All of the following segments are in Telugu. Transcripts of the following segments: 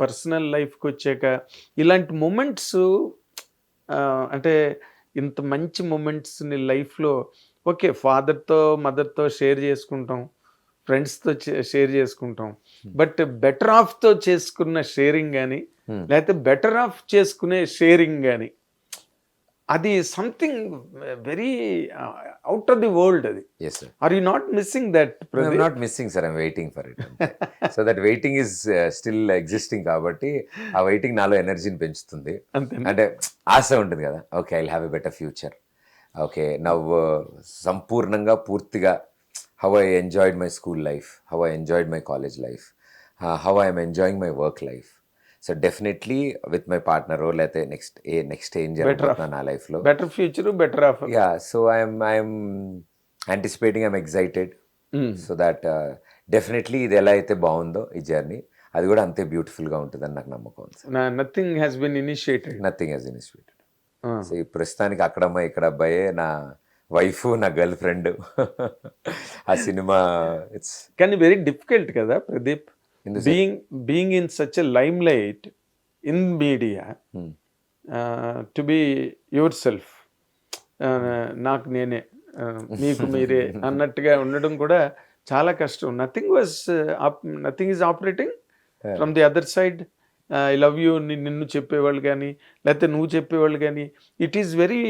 పర్సనల్ లైఫ్కి వచ్చాక ఇలాంటి మూమెంట్స్ అంటే ఇంత మంచి మూమెంట్స్ని లైఫ్లో ఓకే ఫాదర్తో మదర్తో షేర్ చేసుకుంటాం, ఫ్రెండ్స్తో షేర్ చేసుకుంటాం, బట్ బెటర్ ఆఫ్తో చేసుకున్న షేరింగ్ కానీ లేకపోతే బెటర్ ఆఫ్ చేసుకునే షేరింగ్ కానీ అది something very out of the world. అది Yes, sir. Are you not missing that? No, I'm not missing, sir. I'm waiting for it. So that waiting is still existing కాబట్టి ఆ వెయిటింగ్ నాలో ఎనర్జీని పెంచుతుంది. అంతే. అంటే ఆశ ఉంటుంది కదా, okay I have a better future, okay నవ్వు సంపూర్ణంగా పూర్తిగా how I enjoyed my school life, how I enjoyed my college life, how I'm enjoying my work life. So definitely with my partner లేకపోతే నెక్స్ట్ ఏం జరుగుతున్నా నా లైఫ్లో better future, better of. Yeah, so I'm anticipating, I'm excited. So that definitely ఇది ఎలా అయితే బాగుందో ఈ జర్నీ, అది కూడా అంతే బ్యూటిఫుల్గా ఉంటుందని నాకు నమ్మకం ఉంది sir. Nothing has been initiated. Nothing has initiated. So ఈ ప్రస్తుతానికి అక్కడ అమ్మాయి ఇక్కడ అబ్బాయే నా వైఫ్, నా గర్ల్ ఫ్రెండ్. ఆ సినిమా ఇట్స్ కానీ వెరీ డిఫికల్ట్ కదా Pradeep, being in such a limelight in media, to be yourself, నాకు నేనే మీకు మీరే అన్నట్టుగా ఉండడం కూడా చాలా కష్టం. Nothing is operating from the other side. I love you నిన్ను చెప్పేవాళ్ళు కానీ లేకపోతే నువ్వు చెప్పేవాళ్ళు కానీ it is very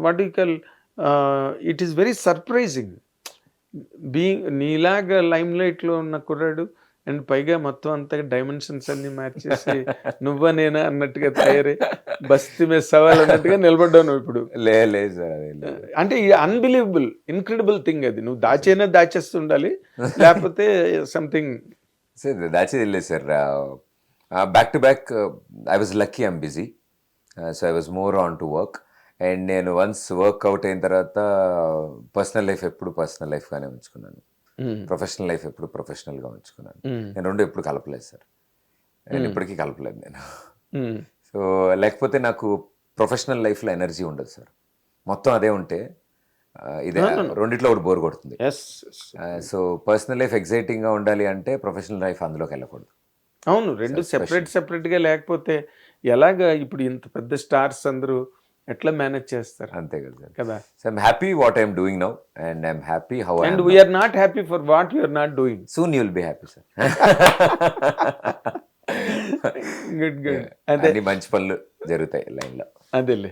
what you call, it is very surprising being నీలాగా లైమ్ లైట్లో ఉన్న కుర్రాడు అండ్ పైగా మొత్తం అంతా డైమెన్షన్స్ అన్ని మార్చేసి నువ్వా నేనా అన్నట్టుగా తయారై బస్తీ మీద సవాల్ అన్నట్టుగా నిలబడ్డావు నువ్వు ఇప్పుడు. లేదు సార్, అంటే అన్బిలీవబుల్ ఇన్క్రెడిబుల్ థింగ్ అది. నువ్వు దాచేస్తుండాలి లేకపోతే సంథింగ్. సార్ దాచేది లేదు sir. Back to back I was lucky, I'm busy, so I was more on to work. And నేను వన్స్ వర్క్ అవుట్ అయిన తర్వాత పర్సనల్ లైఫ్ ఎప్పుడు పర్సనల్ లైఫ్గానే ఉంచుకున్నాను, ప్రొఫెషనల్ లైఫ్ ఎప్పుడు ప్రొఫెషనల్గా ఉంచుకున్నాను. నేను రెండు ఎప్పుడు కలపలేదు సార్, నేను ఇప్పటికీ కలపలేదు నేను. సో లేకపోతే నాకు ప్రొఫెషనల్ లైఫ్లో ఎనర్జీ ఉండదు సార్. మొత్తం అదే ఉంటే ఇదే రెండిట్లో ఒకటి బోర్ కొడుతుంది. సో పర్సనల్ లైఫ్ ఎగ్జైటింగ్గా ఉండాలి అంటే ప్రొఫెషనల్ లైఫ్ అందులోకి వెళ్ళకూడదు. అవును, రెండు సెపరేట్గా లేకపోతే ఎలాగా? ఇప్పుడు ఇంత పెద్ద స్టార్స్ అందరూ ఎట్లా మేనేజ్ చేస్తారు? అంతే కదా కదా. So I'm happy what I'm doing now and I'm happy how I and we're not happy for what you're not doing. Soon you will be happy sir. Good. అన్ని మంచి పనులు జరుగుతాయి లైన్లో. అదేలే.